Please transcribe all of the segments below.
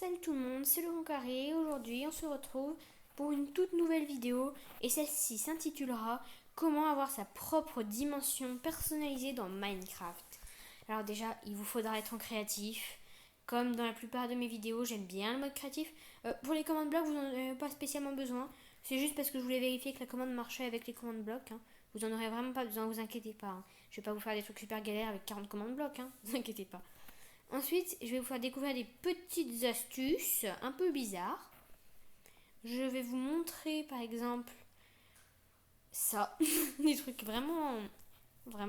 Salut tout le monde, c'est Laurent Carré. Aujourd'hui, on se retrouve pour une toute nouvelle vidéo et celle-ci s'intitulera Comment avoir sa propre dimension personnalisée dans Minecraft. Alors déjà, il vous faudra être en créatif. Comme dans la plupart de mes vidéos, j'aime bien le mode créatif. Pour les commandes blocs, vous n'en avez pas spécialement besoin. C'est juste parce que je voulais vérifier que la commande marchait avec les commandes blocs. Vous en aurez vraiment pas besoin, vous inquiétez pas. Je vais pas vous faire des trucs super galères avec 40 commandes blocs, vous inquiétez pas. Ensuite, je vais vous faire découvrir des petites astuces un peu bizarres. Je vais vous montrer par exemple ça, des trucs vraiment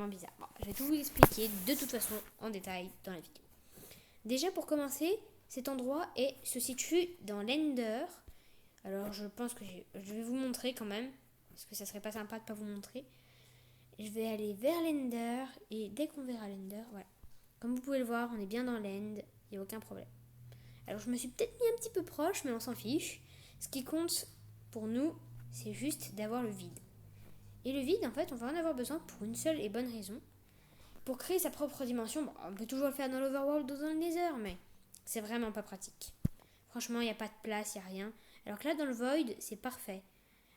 bizarres. Bon, je vais tout vous expliquer de toute façon en détail dans la vidéo. Déjà pour commencer, cet endroit se situe dans l'Ender. Alors je pense que je vais vous montrer quand même, parce que ça serait pas sympa de pas vous montrer. Je vais aller vers l'Ender et dès qu'on verra l'Ender, voilà. Comme vous pouvez le voir, on est bien dans l'end, il n'y a aucun problème. Alors je me suis peut-être mis un petit peu proche, mais on s'en fiche. Ce qui compte pour nous, c'est juste d'avoir le vide. Et le vide, en fait, on va en avoir besoin pour une seule et bonne raison. Pour créer sa propre dimension, bon, on peut toujours le faire dans l'Overworld ou dans le Nether, mais c'est vraiment pas pratique. Franchement, il n'y a pas de place, il n'y a rien. Alors que là, dans le Void, c'est parfait.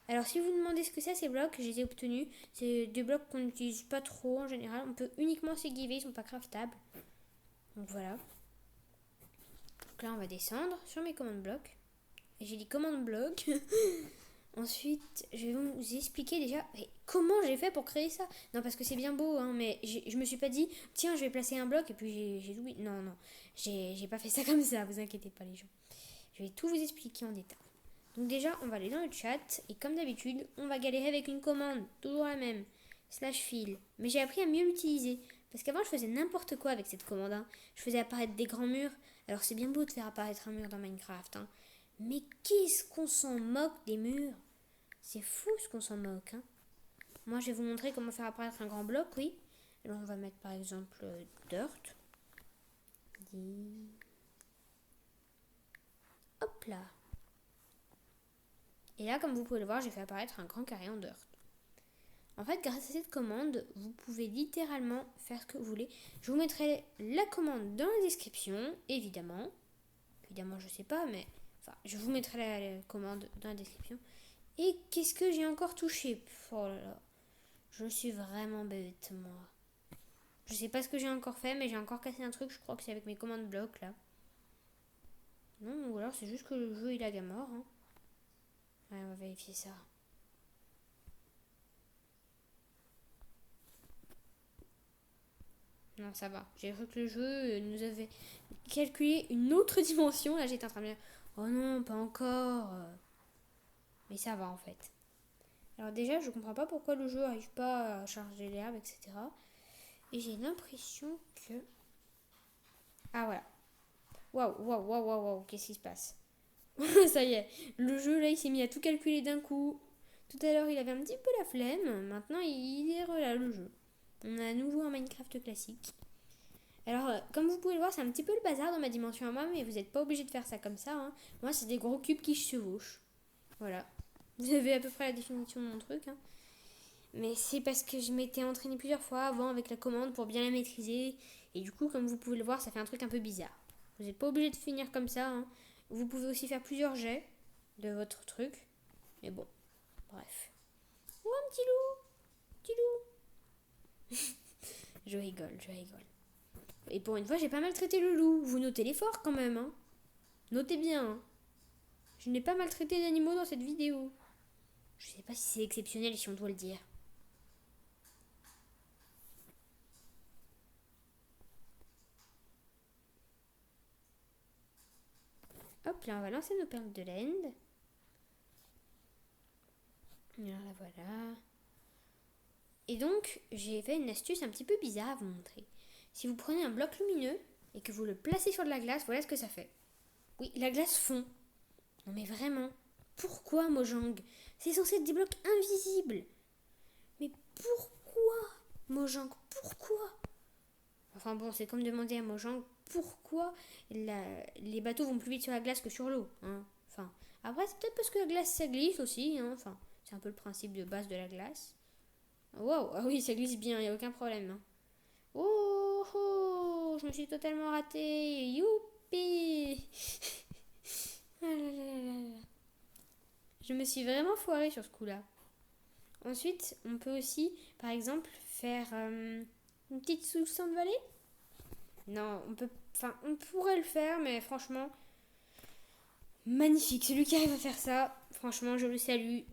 Alors si vous vous demandez ce que c'est ces blocs, je les ai obtenus. C'est des blocs qu'on n'utilise pas trop en général. On peut uniquement s'égiver, ils sont pas craftables. Donc voilà. Donc là on va descendre sur mes commandes blocs. Et j'ai dit commandes blocs. Ensuite je vais vous expliquer déjà comment j'ai fait pour créer ça. Non parce que c'est bien beau mais je me suis pas dit tiens je vais placer un bloc et puis j'ai oublié. Non j'ai pas fait ça comme ça, vous inquiétez pas les gens. Je vais tout vous expliquer en détail. Donc déjà, on va aller dans le chat et comme d'habitude, on va galérer avec une commande, toujours la même, /fill. Mais j'ai appris à mieux l'utiliser parce qu'avant je faisais n'importe quoi avec cette commande. Je faisais apparaître des grands murs. Alors c'est bien beau de faire apparaître un mur dans Minecraft. Mais qu'est-ce qu'on s'en moque des murs? C'est fou ce qu'on s'en moque. Moi je vais vous montrer comment faire apparaître un grand bloc, oui. Alors on va mettre par exemple dirt. Hop là. Et là, comme vous pouvez le voir, j'ai fait apparaître un grand carré en dirt. En fait, grâce à cette commande, vous pouvez littéralement faire ce que vous voulez. Je vous mettrai la commande dans la description, évidemment. Évidemment, je sais pas, mais... Enfin, je vous mettrai la commande dans la description. Et qu'est-ce que j'ai encore touché? Oh là là. Je suis vraiment bête, moi. Je sais pas ce que j'ai encore fait, mais j'ai encore cassé un truc. Je crois que c'est avec mes commandes blocs, là. Non, ou alors c'est juste que le jeu, il a la mort, Ouais, on va vérifier ça. Non, ça va. J'ai cru que le jeu nous avait calculé une autre dimension. Là, j'étais en train de me dire, oh non, pas encore. Mais ça va en fait. Alors déjà, je comprends pas pourquoi le jeu arrive pas à charger l'herbe, etc. Et j'ai l'impression que... Ah voilà. Waouh. Qu'est-ce qui se passe? Ça y est. Le jeu, là, il s'est mis à tout calculer d'un coup. Tout à l'heure, il avait un petit peu la flemme. Maintenant, il est relâché le jeu. On a à nouveau un Minecraft classique. Alors, comme vous pouvez le voir, c'est un petit peu le bazar dans ma dimension à moi, mais vous n'êtes pas obligé de faire ça comme ça. Moi, c'est des gros cubes qui se chevauchent. Voilà. Vous avez à peu près la définition de mon truc. Mais c'est parce que je m'étais entraînée plusieurs fois avant avec la commande pour bien la maîtriser. Et du coup, comme vous pouvez le voir, ça fait un truc un peu bizarre. Vous n'êtes pas obligé de finir comme ça. Vous pouvez aussi faire plusieurs jets de votre truc. Mais bon, bref. Oh, un petit loup. Petit loup. Je rigole. Et pour une fois, j'ai pas maltraité le loup. Vous notez l'effort quand même, Notez bien, Je n'ai pas maltraité d'animaux dans cette vidéo. Je sais pas si c'est exceptionnel si on doit le dire. Hop, là, on va lancer nos perles de laine. Alors là, voilà. Et donc, j'ai fait une astuce un petit peu bizarre à vous montrer. Si vous prenez un bloc lumineux et que vous le placez sur de la glace, voilà ce que ça fait. Oui, la glace fond. Non mais vraiment, pourquoi Mojang? C'est censé être des blocs invisibles. Mais pourquoi Mojang? Pourquoi? Enfin bon, c'est comme demander à Mojang pourquoi les bateaux vont plus vite sur la glace que sur l'eau. Enfin, après, c'est peut-être parce que la glace, ça glisse aussi. Enfin, c'est un peu le principe de base de la glace. Wow, ah oui, ça glisse bien, il n'y a aucun problème. Oh, je me suis totalement ratée. Youpi. Je me suis vraiment foirée sur ce coup-là. Ensuite, on peut aussi, par exemple, faire une petite sous-sang vallée. Non, on pourrait le faire, mais franchement, magnifique. Celui qui arrive à faire ça, franchement, je le salue.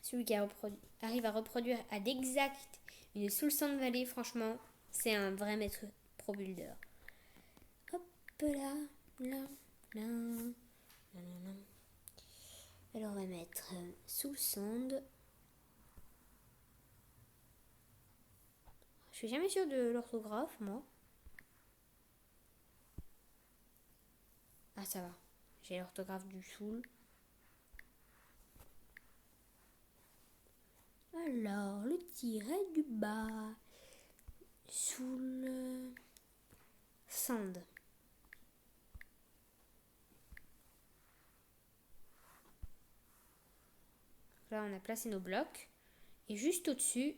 Celui qui arrive à reproduire à l'exact une sous-sang vallée, franchement, c'est un vrai maître pro builder. Hop là, là, là, là, là. Alors on va mettre sous sand. Je suis jamais sûre de l'orthographe, moi. Ah, ça va. J'ai l'orthographe du soul. Alors, le tiret du bas. Soul. Sand. Là, on a placé nos blocs. Et juste au-dessus,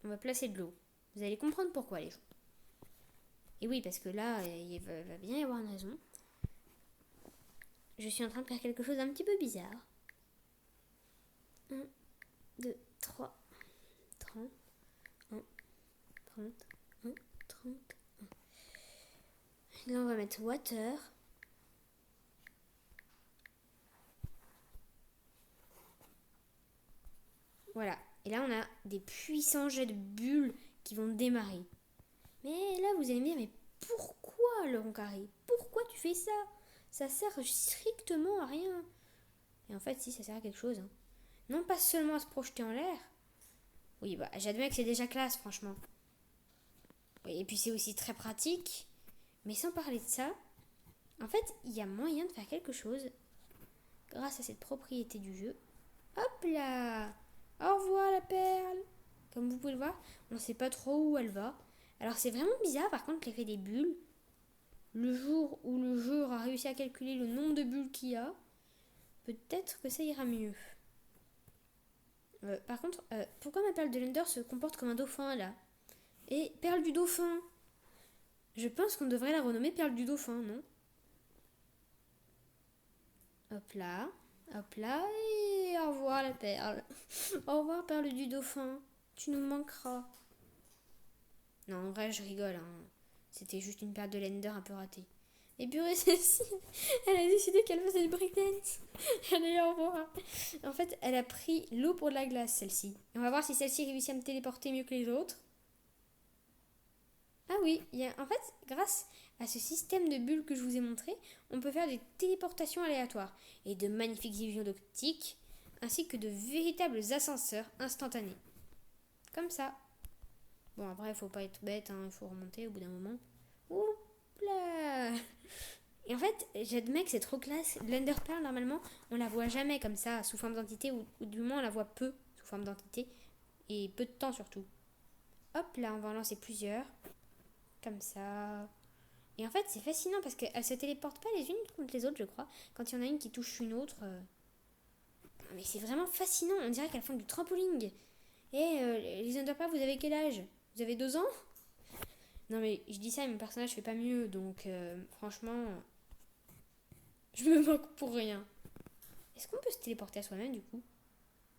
on va placer de l'eau. Vous allez comprendre pourquoi, les gens. Et oui, parce que là, il va bien y avoir une raison. Je suis en train de faire quelque chose d'un petit peu bizarre. 1, 2, 3, 30, 1, 30, 1, 30, 1. Là, on va mettre water. Voilà. Et là, on a des puissants jets de bulles qui vont démarrer. Mais là, vous allez me dire, mais pourquoi, Laurent Carré? Pourquoi tu fais ça? Ça sert strictement à rien. Et en fait, si, ça sert à quelque chose. Non pas seulement à se projeter en l'air. Oui, bah, j'admets que c'est déjà classe, franchement. Oui, et puis c'est aussi très pratique. Mais sans parler de ça, en fait, il y a moyen de faire quelque chose grâce à cette propriété du jeu. Hop là! Au revoir la perle! Comme vous pouvez le voir, on ne sait pas trop où elle va. Alors c'est vraiment bizarre par contre l'effet des bulles. Le jour où le jeu aura réussi à calculer le nombre de bulles qu'il y a, peut-être que ça ira mieux. Par contre, pourquoi ma perle de l'Ender se comporte comme un dauphin là? Et perle du dauphin? Je pense qu'on devrait la renommer perle du dauphin, non? Hop là, et au revoir la perle. Au revoir perle du dauphin, tu nous manqueras. Non, en vrai, je rigole, hein. C'était juste une perle de l'Ender un peu ratée. Et purée, celle-ci, elle a décidé qu'elle faisait du breakdance. Allez, au revoir. En fait, elle a pris l'eau pour de la glace, celle-ci. Et on va voir si celle-ci réussit à me téléporter mieux que les autres. Ah oui, en fait, grâce à ce système de bulles que je vous ai montré, on peut faire des téléportations aléatoires et de magnifiques illusions d'optique, ainsi que de véritables ascenseurs instantanés. Comme ça. Bon, après, il faut pas être bête, il faut remonter au bout d'un moment. Oups là! Et en fait, j'admets que c'est trop classe. L'Enderpearl, normalement, on la voit jamais comme ça, sous forme d'entité, ou du moins on la voit peu sous forme d'entité, et peu de temps surtout. Hop là, on va en lancer plusieurs. Comme ça. Et en fait, c'est fascinant parce qu'elles se téléportent pas les unes contre les autres, je crois. Quand il y en a une qui touche une autre. Mais c'est vraiment fascinant. On dirait qu'elles font du trampoline. Et les Enderpearl, vous avez quel âge? Vous avez 2 ans? Non, mais je dis ça, et mon personnage fait pas mieux. Donc, franchement, je me moque pour rien. Est-ce qu'on peut se téléporter à soi-même du coup?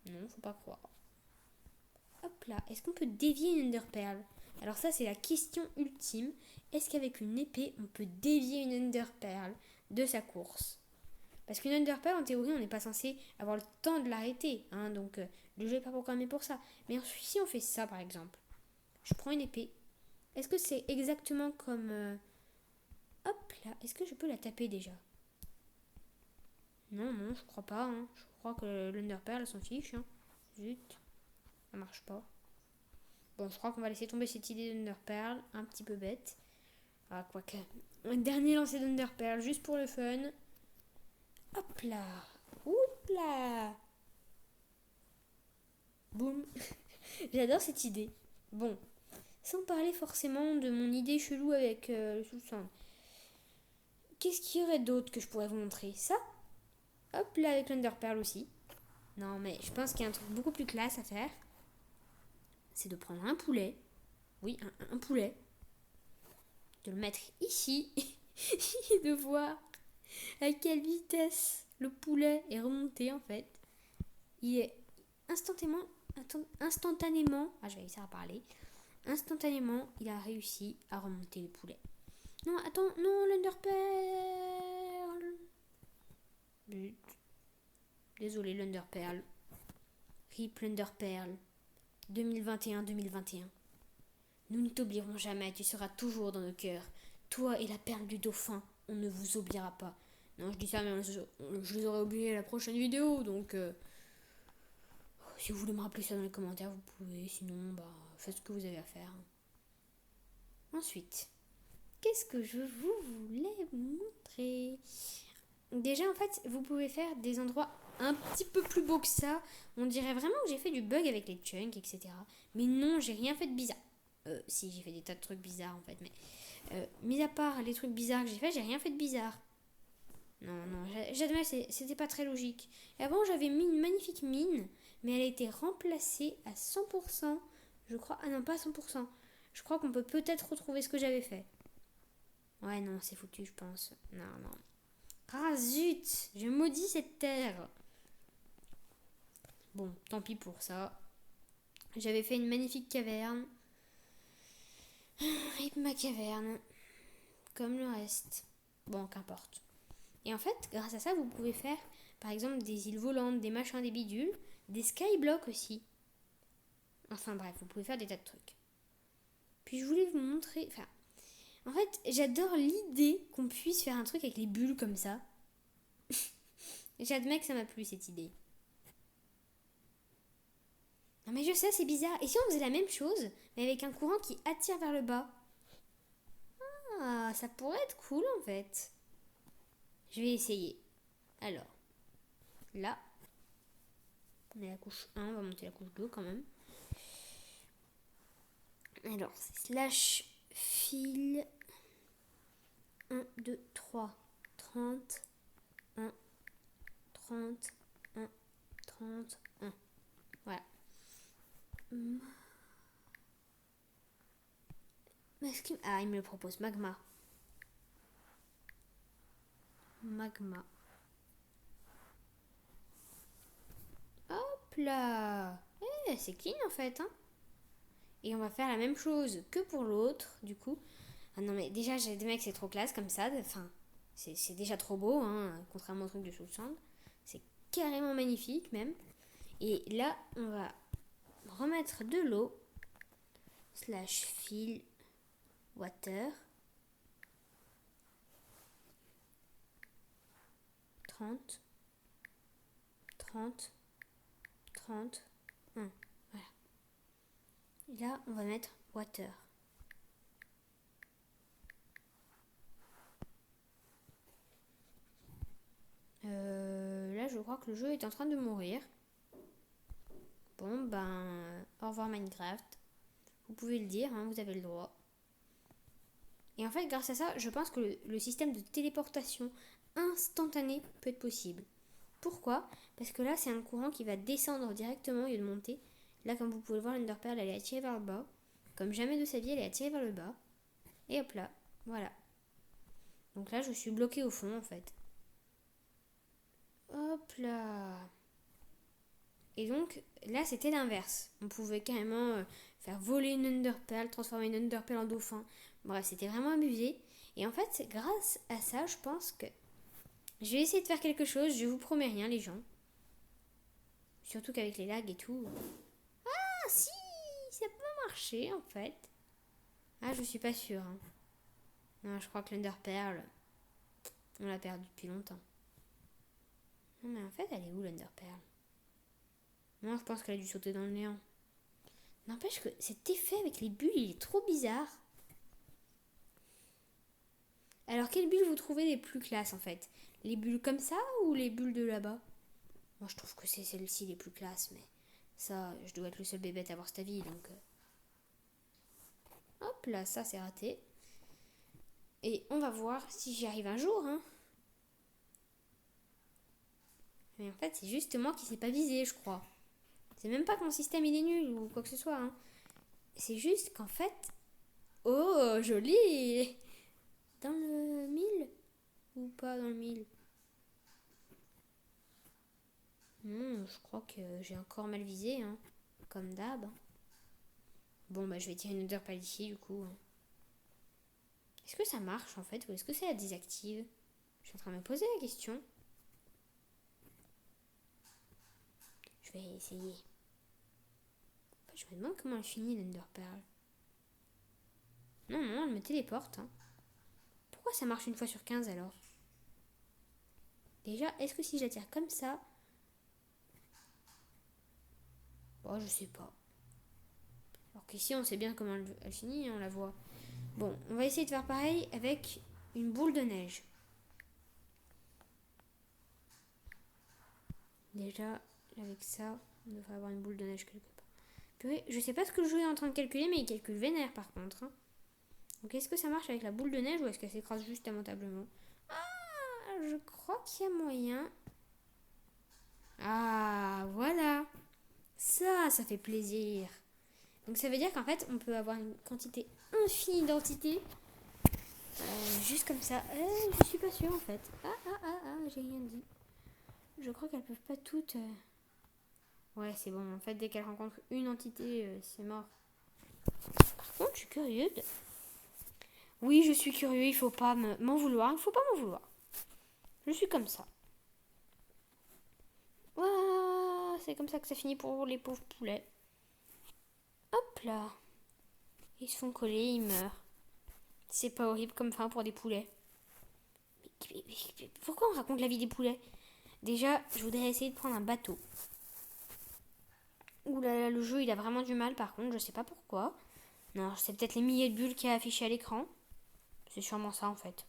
Non, faut pas croire. Hop là, est-ce qu'on peut dévier une Enderpearl? Alors ça, c'est la question ultime. Est-ce qu'avec une épée, on peut dévier une Enderpearl de sa course? Parce qu'une Enderpearl, en théorie, on n'est pas censé avoir le temps de l'arrêter. Donc, le jeu n'est pas programmé pour ça. Mais si on fait ça, par exemple, je prends une épée. Est-ce que c'est exactement comme... Hop là, est-ce que je peux la taper déjà? Non, je crois pas. Je crois que l'Enderpearl, elle s'en fiche. Zut, ça marche pas. Bon, je crois qu'on va laisser tomber cette idée d'Enderpearl, un petit peu bête. Ah, quoique. Un dernier lancer d'Enderpearl, juste pour le fun. Hop là. Oup là. Boum. J'adore cette idée. Bon, sans parler forcément de mon idée chelou avec le sous-sang. Qu'est-ce qu'il y aurait d'autre que je pourrais vous montrer? Ça. Hop là, avec l'Enderpearl aussi. Non, mais je pense qu'il y a un truc beaucoup plus classe à faire. C'est de prendre un poulet. Oui, un poulet. De le mettre ici. Et de voir à quelle vitesse le poulet est remonté en fait. il est instantanément, je vais réussir à parler, instantanément, il a réussi à remonter le poulet. Non, attends, non, l'Underpearl. Désolé, l'Underpearl. RIP l'Underpearl. 2021-2021. Nous ne t'oublierons jamais, tu seras toujours dans nos cœurs. Toi et la perle du dauphin, on ne vous oubliera pas. Non, je dis ça, mais je les aurais oubliés à la prochaine vidéo, donc... si vous voulez me rappeler ça dans les commentaires, vous pouvez. Sinon, faites ce que vous avez à faire. Ensuite, qu'est-ce que je voulais vous montrer? Déjà, en fait, vous pouvez faire des endroits un petit peu plus beaux que ça. On dirait vraiment que j'ai fait du bug avec les chunks, etc. Mais non, j'ai rien fait de bizarre. Si, j'ai fait des tas de trucs bizarres, en fait. Mais, mis à part les trucs bizarres que j'ai rien fait de bizarre. Non, j'admets, c'était pas très logique. Et avant, j'avais mis une magnifique mine, mais elle a été remplacée à 100%. Je crois. Ah non, pas à 100%. Je crois qu'on peut peut-être retrouver ce que j'avais fait. Ouais, non, c'est foutu, je pense. Non. Ah zut, je maudis cette terre. Bon, tant pis pour ça. J'avais fait une magnifique caverne. Rip ma caverne. Comme le reste. Bon, qu'importe. Et en fait, grâce à ça, vous pouvez faire, par exemple, des îles volantes, des machins, des bidules, des skyblocks aussi. Enfin bref, vous pouvez faire des tas de trucs. Puis je voulais vous montrer... en fait, j'adore l'idée qu'on puisse faire un truc avec les bulles comme ça. J'admets que ça m'a plu, cette idée. Non mais je sais, c'est bizarre. Et si on faisait la même chose, mais avec un courant qui attire vers le bas? Ah, ça pourrait être cool en fait. Je vais essayer. Alors, là, on est à la couche 1, on va monter la couche 2 quand même. Alors, c'est slash fil 1, 2, 3, 30, 1, 30, 1, 30, 1. Voilà. Ah, il me le propose, magma. Hop là. C'est clean en fait, hein. Et on va faire la même chose que pour l'autre, du coup. Ah non, mais déjà, j'ai des mecs, c'est trop classe comme ça. Enfin, c'est déjà trop beau, hein, contrairement au truc de Soulsand. C'est carrément magnifique, même. Et là, on va remettre de l'eau. Slash fill water. 30. 30. 30. 1. Voilà. Et là, on va mettre water. Là, je crois que le jeu est en train de mourir. Bon, au revoir Minecraft. Vous pouvez le dire, hein, vous avez le droit. Et en fait, grâce à ça, je pense que le système de téléportation instantanée peut être possible. Pourquoi? Parce que là, c'est un courant qui va descendre directement au lieu de monter. Là, comme vous pouvez le voir, l'Enderpearl, elle est attirée vers le bas. Comme jamais de sa vie, elle est attirée vers le bas. Et hop là, voilà. Donc là, je suis bloquée au fond, en fait. Hop là. Et donc, là, c'était l'inverse. On pouvait carrément faire voler une Enderpearl, transformer une Enderpearl en dauphin. Bref, c'était vraiment abusé. Et en fait, grâce à ça, je pense que je vais essayer de faire quelque chose. Je vous promets rien, les gens. Surtout qu'avec les lags et tout. Ah, si, ça peut marcher, en fait. Ah, je suis pas sûre. Hein. Non, je crois que l'Enderpearl, on l'a perdu depuis longtemps. Non, mais en fait, elle est où, l'Enderpearl? Moi, je pense qu'elle a dû sauter dans le néant. N'empêche que cet effet avec les bulles, il est trop bizarre. Alors, quelles bulles vous trouvez les plus classes, en fait? Les bulles comme ça ou les bulles de là-bas? Moi, je trouve que c'est celles-ci les plus classes, mais ça, je dois être le seul bébête à avoir cette avis, donc... Hop là, ça, c'est raté. Et on va voir si j'y arrive un jour, hein. Mais en fait, c'est juste moi qui sais pas viser, je crois. C'est même pas que mon système il est nul ou quoi que ce soit, hein. C'est juste qu'en fait... Oh, joli! Dans le 1000 ou pas dans le 1000? Je crois que j'ai encore mal visé, hein, comme d'hab. Bon, bah je vais tirer une odeur par ici du coup. Est-ce que ça marche en fait ou est-ce que ça désactive? Je suis en train de me poser la question. Je vais essayer. En fait, je me demande comment elle finit l'Enderpearl. Non, elle me téléporte. Hein. Pourquoi ça marche une fois sur 15 alors? Déjà, est-ce que si je la tire comme ça... Bon, je sais pas. Alors qu'ici, on sait bien comment elle finit, on la voit. Bon, on va essayer de faire pareil avec une boule de neige. Déjà, avec ça, on devrait avoir une boule de neige quelque part. Purée, je sais pas ce que le jeu est en train de calculer, mais il calcule vénère par contre. Hein. Donc est-ce que ça marche avec la boule de neige ou est-ce qu'elle s'écrase juste lamentablement? Ah, je crois qu'il y a moyen. Ah, voilà. Ça fait plaisir. Donc ça veut dire qu'en fait, on peut avoir une quantité infinie d'entités. Juste comme ça. Je suis pas sûre en fait. J'ai rien dit. Je crois qu'elles peuvent pas toutes... Ouais, c'est bon. En fait, dès qu'elles rencontrent une entité, c'est mort. Par contre, je suis curieuse. Oui, je suis curieux. Il faut pas m'en vouloir. Il faut pas m'en vouloir. Je suis comme ça. Ouah, c'est comme ça que ça finit pour les pauvres poulets. Hop là. Ils se font coller, ils meurent. C'est pas horrible comme fin pour des poulets. Mais pourquoi on raconte la vie des poulets? Déjà, je voudrais essayer de prendre un bateau. Ouh là là, le jeu il a vraiment du mal par contre, je sais pas pourquoi. Non, c'est peut-être les milliers de bulles qu'il y a affichées à l'écran. C'est sûrement ça en fait.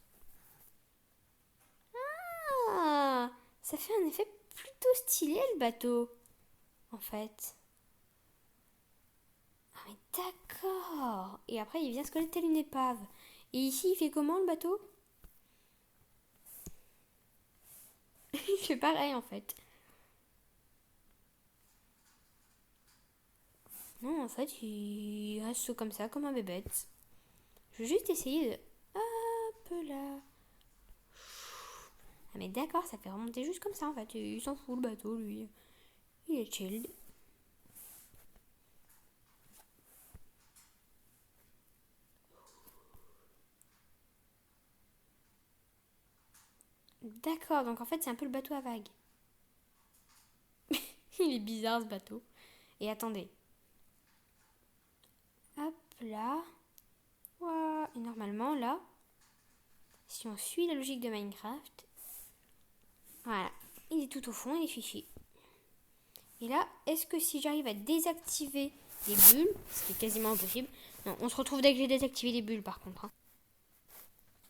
Ah, ça fait un effet plutôt stylé le bateau. En fait. Ah mais d'accord. Et après il vient se coller telle une épave. Et ici il fait comment le bateau? Il fait pareil en fait. Non en fait il reste comme ça comme un bébête. Je vais juste essayer de... Hop là. Ah mais d'accord, ça fait remonter juste comme ça en fait. Il s'en fout le bateau lui. Il est chill. D'accord, donc en fait c'est un peu le bateau à vagues. Il est bizarre ce bateau. Et attendez. Hop là. Ouah. Et normalement là, si on suit la logique de Minecraft, voilà, il est tout au fond, il est fiché. Et là, est-ce que si j'arrive à désactiver les bulles, ce qui est quasiment impossible, non, on se retrouve dès que j'ai désactivé les bulles par contre. Hein.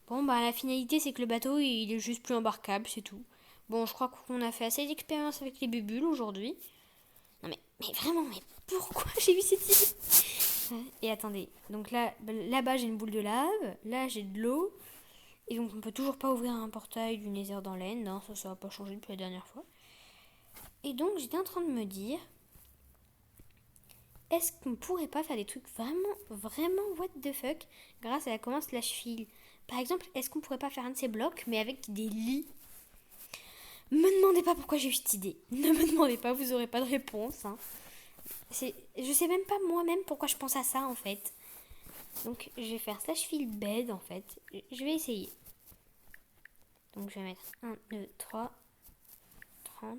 Bon, bah la finalité c'est que le bateau il est juste plus embarquable, c'est tout. Bon, je crois qu'on a fait assez d'expérience avec les bulles aujourd'hui. Non mais vraiment, mais pourquoi j'ai eu cette idée? Et attendez, donc là-bas j'ai une boule de lave, là j'ai de l'eau, et donc on peut toujours pas ouvrir un portail du Nether dans l'End, hein, ça va pas changer depuis la dernière fois. Et donc j'étais en train de me dire, est-ce qu'on pourrait pas faire des trucs vraiment what the fuck grâce à la commande /fil? Par exemple, est-ce qu'on pourrait pas faire un de ces blocs mais avec des lits? Me demandez pas pourquoi j'ai eu cette idée. Ne me demandez pas, vous aurez pas de réponse. Hein. Je sais même pas moi-même pourquoi je pense à ça en fait. Donc je vais faire /fil bed en fait. Je vais essayer. Donc je vais mettre 1, 2, 3, 30,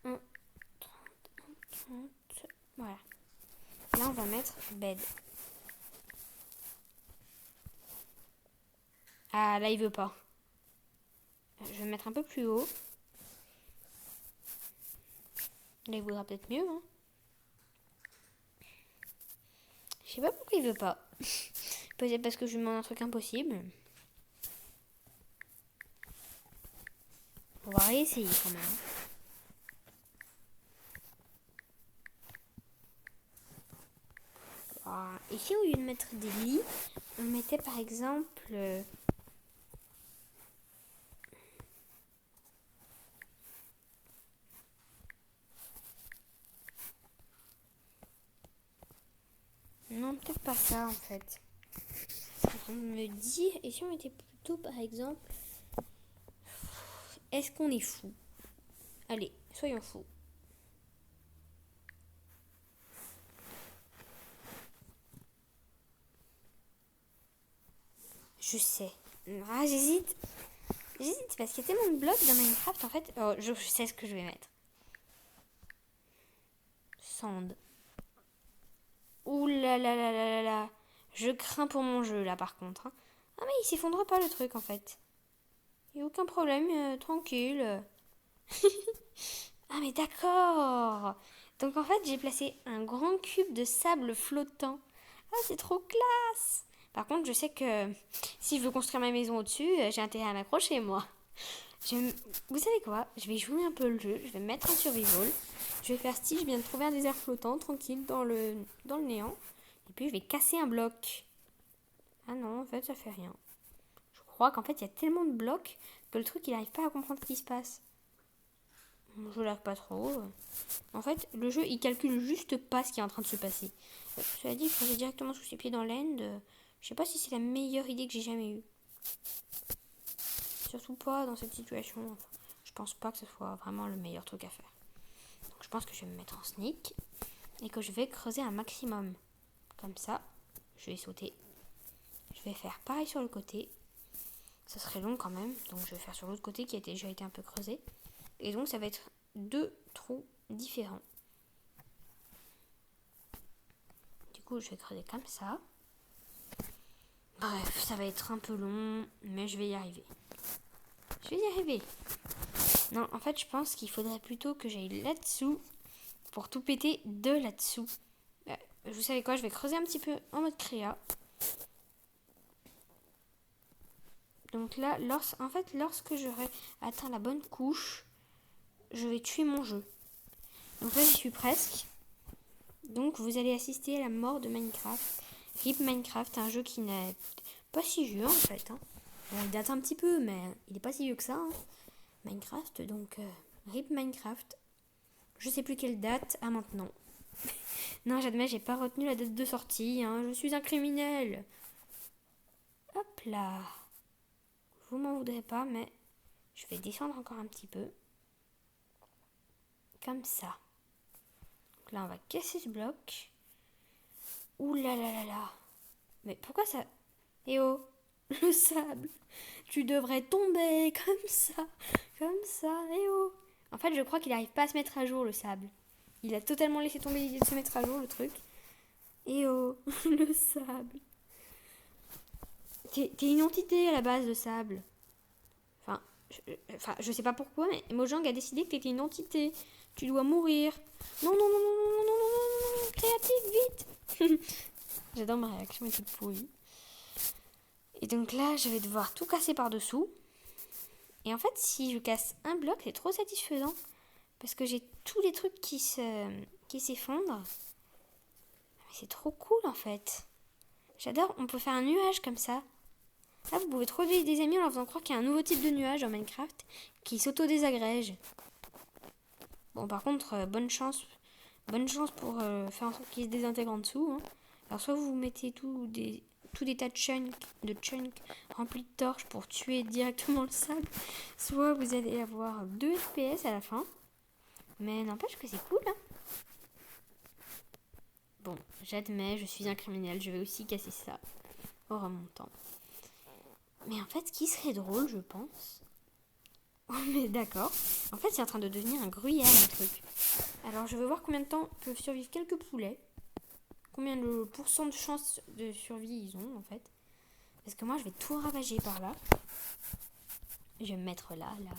1, 30, 30. Voilà. Là on va mettre bed. Ah là il veut pas. Je vais mettre un peu plus haut. Là il voudra peut-être mieux. Hein. Je sais pas pourquoi il veut pas. Peut-être parce que je lui demande un truc impossible. On va réessayer quand même. Alors, ici, au lieu de mettre des lits, on mettait par exemple... Non, peut-être pas ça en fait. On me dit, et si on mettait plutôt par exemple... Est-ce qu'on est fou? Allez, soyons fous. Je sais. Ah, j'hésite. J'hésite parce qu'il y a tellement de blocs dans Minecraft en fait. Oh, je sais ce que je vais mettre. Sand. Ouh là là là là là là. Je crains pour mon jeu là par contre. Ah mais il s'effondre pas le truc en fait. Il n'y a aucun problème, tranquille. Ah mais d'accord. Donc en fait j'ai placé un grand cube de sable flottant. Ah c'est trop classe. Par contre je sais que si je veux construire ma maison au-dessus, j'ai intérêt à m'accrocher moi. Vous savez quoi? Je vais jouer un peu le jeu, je vais me mettre en survival. Je vais faire style, je viens de trouver un désert flottant, tranquille, dans le néant. Et puis je vais casser un bloc. Ah non, en fait ça fait rien. Je crois qu'en fait il y a tellement de blocs que le truc il n'arrive pas à comprendre ce qui se passe. Je lag pas trop. En fait, le jeu il calcule juste pas ce qui est en train de se passer. Cela dit, je vais directement sous ses pieds dans l'end. Je sais pas si c'est la meilleure idée que j'ai jamais eue. Surtout pas dans cette situation. Enfin, je pense pas que ce soit vraiment le meilleur truc à faire. Donc je pense que je vais me mettre en sneak et que je vais creuser un maximum. Comme ça, je vais sauter. Je vais faire pareil sur le côté. Ça serait long quand même, donc je vais faire sur l'autre côté qui a déjà été un peu creusé. Et donc ça va être 2 trous différents. Du coup, je vais creuser comme ça. Bref, ça va être un peu long, mais je vais y arriver. Je vais y arriver. Non, en fait, je pense qu'il faudrait plutôt que j'aille là-dessous pour tout péter de là-dessous. Vous savez quoi, je vais creuser un petit peu en mode créa. Donc là, lorsque j'aurai atteint la bonne couche, je vais tuer mon jeu. Donc là, j'y suis presque. Donc vous allez assister à la mort de Minecraft. RIP Minecraft, un jeu qui n'est pas si vieux en fait. Bon, il date un petit peu, mais il n'est pas si vieux que ça. Minecraft, donc RIP Minecraft. Je sais plus quelle date à maintenant. Non, j'admets, j'ai pas retenu la date de sortie. Je suis un criminel. Hop là. Vous m'en voudrez pas, mais je vais descendre encore un petit peu. Comme ça. Donc là, on va casser ce bloc. Ouh là là là là. Mais pourquoi ça... Eh oh, le sable. Tu devrais tomber comme ça. Comme ça, eh oh. En fait, je crois qu'il n'arrive pas à se mettre à jour, le sable. Il a totalement laissé tomber l'idée de se mettre à jour, le truc. Eh oh, le sable. T'es une entité à la base, de sable. Je sais pas pourquoi, mais Mojang a décidé que t'étais une entité. Tu dois mourir. Non, non, non, non, non, non, non, non, non, créatif, vite. J'adore ma réaction, elle est toute pourrie. Et donc là, je vais devoir tout casser par-dessous. Et en fait, si je casse un bloc, c'est trop satisfaisant. Parce que j'ai tous les trucs qui s'effondrent. C'est trop cool, en fait. J'adore, on peut faire un nuage comme ça. Là, vous pouvez trouver des amis en leur faisant croire qu'il y a un nouveau type de nuage en Minecraft qui s'auto-désagrège. Bon, par contre, bonne chance pour faire en sorte qu'il se désintègre en dessous. Alors, soit vous mettez tout des tas de chunks remplis de torches pour tuer directement le sable, soit vous allez avoir 2 FPS à la fin. Mais n'empêche que c'est cool. Bon, j'admets, je suis un criminel, je vais aussi casser ça au remontant. Mais en fait, ce qui serait drôle, je pense... On est d'accord. En fait, c'est en train de devenir un gruyère, le truc. Alors, je veux voir combien de temps peuvent survivre quelques poulets. Combien de pourcents de chance de survie ils ont, en fait. Parce que moi, je vais tout ravager par là. Je vais me mettre là, la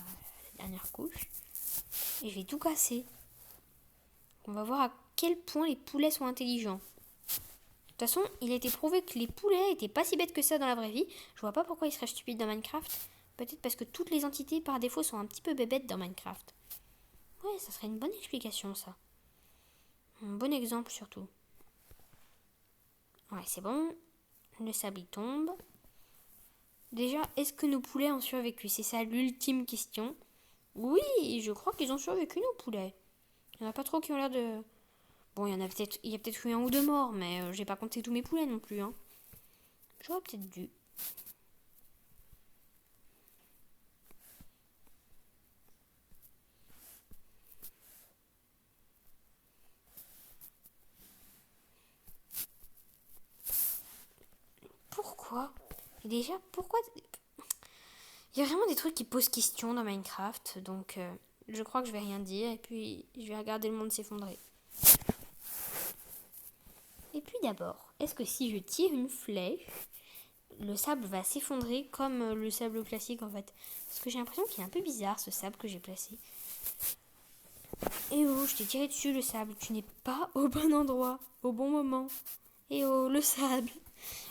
dernière couche. Et je vais tout casser. On va voir à quel point les poulets sont intelligents. De toute façon, il a été prouvé que les poulets étaient pas si bêtes que ça dans la vraie vie. Je vois pas pourquoi ils seraient stupides dans Minecraft. Peut-être parce que toutes les entités par défaut sont un petit peu bébêtes dans Minecraft. Ouais, ça serait une bonne explication, ça. Un bon exemple surtout. Ouais, c'est bon. Le sable il tombe. Déjà, est-ce que nos poulets ont survécu? C'est ça l'ultime question. Oui, je crois qu'ils ont survécu, nos poulets. Il n'y en a pas trop qui ont l'air de... Bon, il y a peut-être eu 1 ou 2 morts, mais j'ai pas compté tous mes poulets non plus. J'aurais peut-être dû. Et déjà, pourquoi... Il y a vraiment des trucs qui posent question dans Minecraft, donc je crois que je vais rien dire, et puis je vais regarder le monde s'effondrer. Et puis d'abord, est-ce que si je tire une flèche, le sable va s'effondrer comme le sable classique en fait? Parce que j'ai l'impression qu'il est un peu bizarre ce sable que j'ai placé. Et oh, je t'ai tiré dessus le sable, tu n'es pas au bon endroit, au bon moment. Et oh, le sable.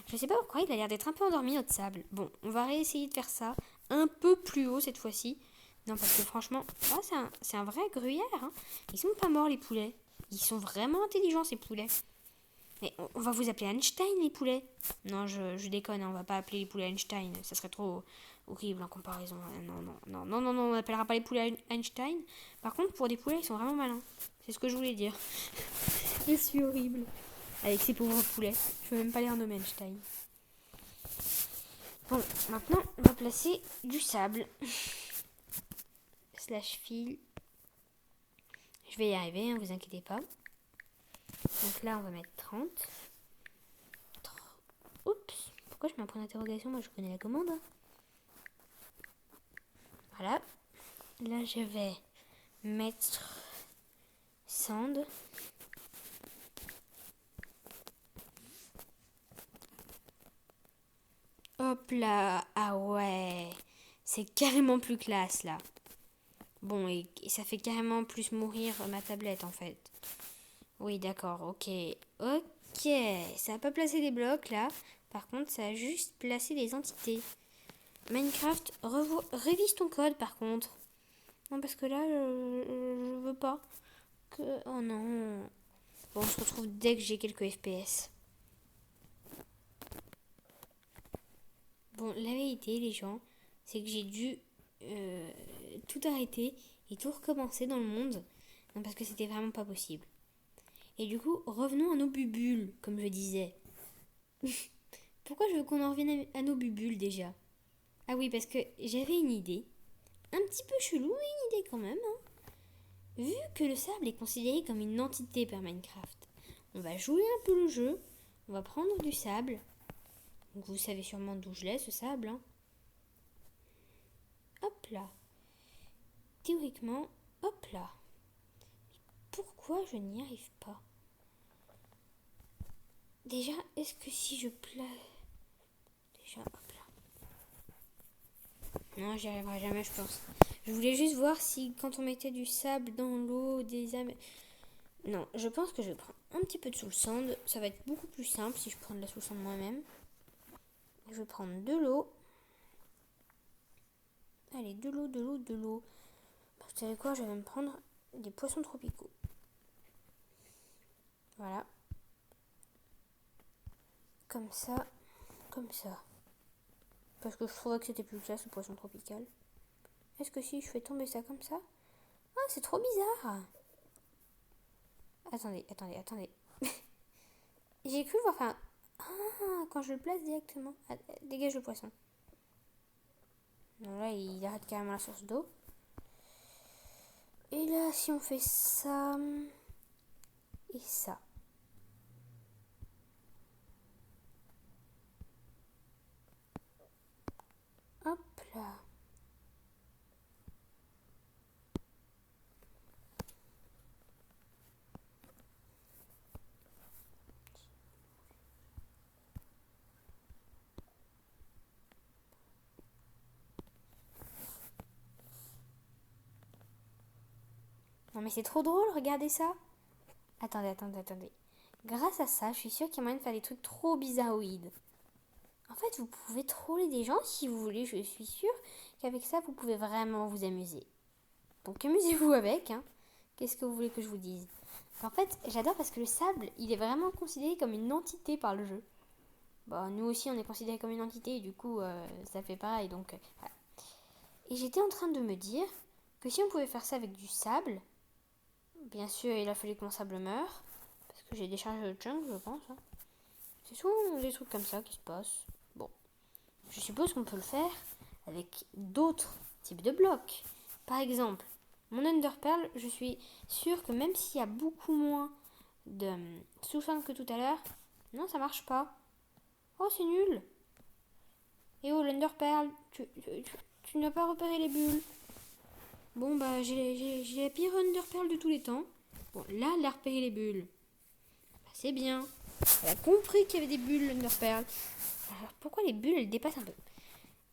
Je sais pas pourquoi, il a l'air d'être un peu endormi notre sable. Bon, on va réessayer de faire ça un peu plus haut cette fois-ci. Non, parce que franchement, c'est un vrai gruyère. Hein. Ils sont pas morts les poulets. Ils sont vraiment intelligents ces poulets. Mais on va vous appeler Einstein les poulets. Non, je déconne, on va pas appeler les poulets Einstein. Ça serait trop horrible en comparaison. Non, on n'appellera pas les poulets Einstein. Par contre, pour des poulets, ils sont vraiment malins. C'est ce que je voulais dire. Je suis horrible. Avec ces pauvres poulets. Je peux même pas les renommer Einstein. Bon, maintenant, on va placer du sable. Slash fil. Je vais y arriver, hein, vous inquiétez pas. Donc là, on va mettre 30. Oups, pourquoi je mets un point d'interrogation? Moi, je connais la commande. Hein. Voilà. Là, je vais mettre sand. Hop là. Ah ouais. C'est carrément plus classe, là. Bon, et ça fait carrément plus mourir ma tablette, en fait. Oui, d'accord, ok. Ok, ça n'a pas placé des blocs, là. Par contre, ça a juste placé des entités. Minecraft, révise ton code, par contre. Non, parce que là, je veux pas. Oh non. Bon, on se retrouve dès que j'ai quelques FPS. Bon, la vérité, les gens, c'est que j'ai dû tout arrêter et tout recommencer dans le monde. Non, parce que c'était vraiment pas possible. Et du coup, revenons à nos bubules, comme je disais. Pourquoi je veux qu'on en revienne à nos bubules déjà? Ah oui, parce que j'avais une idée. Un petit peu chelou, mais une idée quand même. Hein. Vu que le sable est considéré comme une entité par Minecraft, on va jouer un peu le jeu. On va prendre du sable. Donc vous savez sûrement d'où je l'ai ce sable. Hein. Hop là. Théoriquement, hop là. Pourquoi je n'y arrive pas? Déjà, est-ce que si je place... Déjà, hop là. Non, j'y arriverai jamais, je pense. Je voulais juste voir si quand on mettait du sable dans l'eau, des âmes... Non, je pense que je vais prendre un petit peu de soul sand. Ça va être beaucoup plus simple si je prends de la soul sand moi-même. Je vais prendre de l'eau. Allez, de l'eau. Bah, vous savez quoi, je vais me prendre des poissons tropicaux. Voilà. Comme ça. Parce que je trouvais que c'était plus classe le poisson tropical. Est-ce que si je fais tomber ça comme ça? Ah, c'est trop bizarre. Attendez. J'ai cru voir... Enfin... Ah, quand je le place directement. Ah, dégage le poisson. Non, là, il arrête carrément la source d'eau. Et là, si on fait ça... Et ça. Hop là. Non mais c'est trop drôle, regardez ça. Attendez. Grâce à ça, je suis sûre qu'il y a moyen de faire des trucs trop bizarroïdes. En fait, vous pouvez troller des gens si vous voulez. Je suis sûre qu'avec ça, vous pouvez vraiment vous amuser. Donc amusez-vous avec. Hein. Qu'est-ce que vous voulez que je vous dise? En fait, j'adore parce que le sable, il est vraiment considéré comme une entité par le jeu. Bon, nous aussi, on est considéré comme une entité. Et du coup, ça fait pareil. Donc, voilà. Et j'étais en train de me dire que si on pouvait faire ça avec du sable... Bien sûr, il a fallu que mon sable meure. Parce que j'ai déchargé le chunk, je pense. Hein. C'est souvent des trucs comme ça qui se passent. Bon. Je suppose qu'on peut le faire avec d'autres types de blocs. Par exemple, mon Enderpearl, je suis sûre que même s'il y a beaucoup moins de sous-fin que tout à l'heure, non, ça marche pas. Oh, c'est nul. Et oh, l'Enderpearl, tu n'as pas repéré les bulles. Bon, bah, j'ai la pire Enderpearl de tous les temps. Bon, là, elle a repéré les bulles. Bah, c'est bien. Elle a compris qu'il y avait des bulles, l'Enderpearl. Alors, pourquoi les bulles, elles dépassent un peu?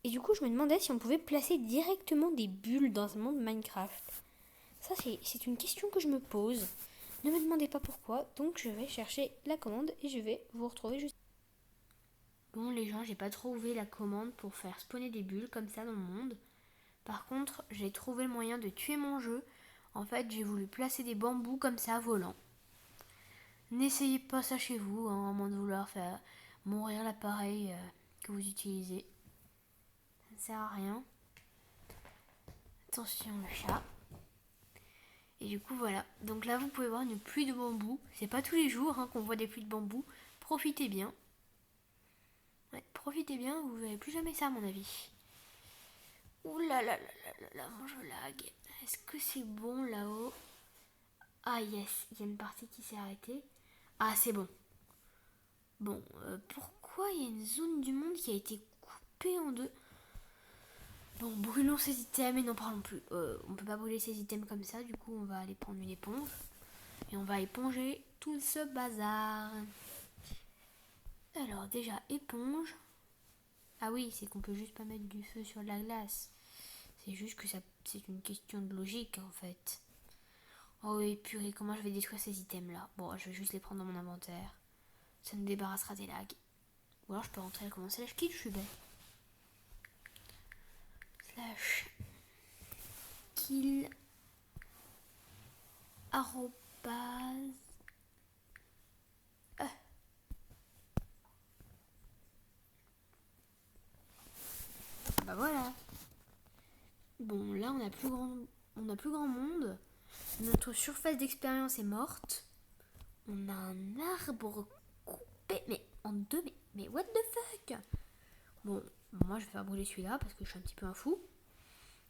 Et du coup, je me demandais si on pouvait placer directement des bulles dans un monde Minecraft. Ça, c'est une question que je me pose. Ne me demandez pas pourquoi, donc je vais chercher la commande et je vais vous retrouver juste. Bon, les gens, j'ai pas trouvé la commande pour faire spawner des bulles comme ça dans le monde. Par contre, j'ai trouvé le moyen de tuer mon jeu. En fait, j'ai voulu placer des bambous comme ça volants. N'essayez pas ça chez vous, hein, à moins de vouloir faire mourir l'appareil que vous utilisez. Ça ne sert à rien. Attention le chat. Et du coup voilà, donc là vous pouvez voir une pluie de bambou. C'est pas tous les jours qu'on voit des pluies de bambou. Profitez bien. Ouais, profitez bien, vous verrez plus jamais ça à mon avis. Ouh là là là là là là, je lag. Est-ce que c'est bon là-haut? Ah yes, il y a une partie qui s'est arrêtée. Ah c'est bon. Bon, pourquoi il y a une zone du monde qui a été coupée en deux? Bon, brûlons ces items et n'en parlons plus. On peut pas brûler ces items comme ça, du coup on va aller prendre une éponge. Et on va éponger tout ce bazar. Alors déjà, éponge. Ah oui, c'est qu'on peut juste pas mettre du feu sur la glace. C'est juste que c'est une question de logique en fait. Oh oui, purée, comment je vais détruire ces items là? Bon, je vais juste les prendre dans mon inventaire. Ça nous débarrassera des lags. Ou alors je peux rentrer à commencer slash kill, je suis bête. Slash kill arrobase. Bah voilà. Bon, là on a plus grand monde. Notre surface d'expérience est morte. On a un arbre coupé, mais en deux, mais what the fuck? Bon, moi je vais faire brûler celui-là parce que je suis un petit peu un fou.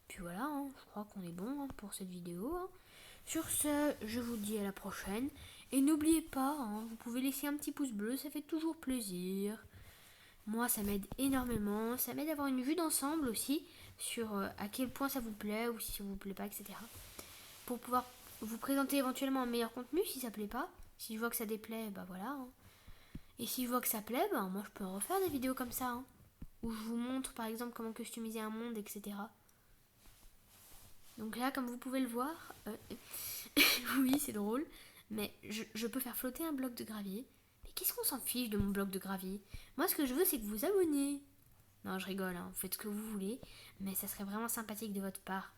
Puis voilà, hein, je crois qu'on est bon pour cette vidéo. Hein. Sur ce, je vous dis à la prochaine. Et n'oubliez pas, hein, vous pouvez laisser un petit pouce bleu, ça fait toujours plaisir. Moi, ça m'aide énormément. Ça m'aide à avoir une vue d'ensemble aussi sur à quel point ça vous plaît ou si ça vous plaît pas, etc. Pour pouvoir vous présenter éventuellement un meilleur contenu si ça plaît pas. Si je vois que ça déplaît, bah voilà. Hein. Et si je vois que ça plaît, bah moi je peux en refaire des vidéos comme ça. Hein, où je vous montre par exemple comment customiser un monde, etc. Donc là, comme vous pouvez le voir, oui c'est drôle, mais je peux faire flotter un bloc de gravier. Mais qu'est-ce qu'on s'en fiche de mon bloc de gravier? Moi ce que je veux c'est que vous vous abonnez. Non je rigole, hein, vous faites ce que vous voulez, mais ça serait vraiment sympathique de votre part.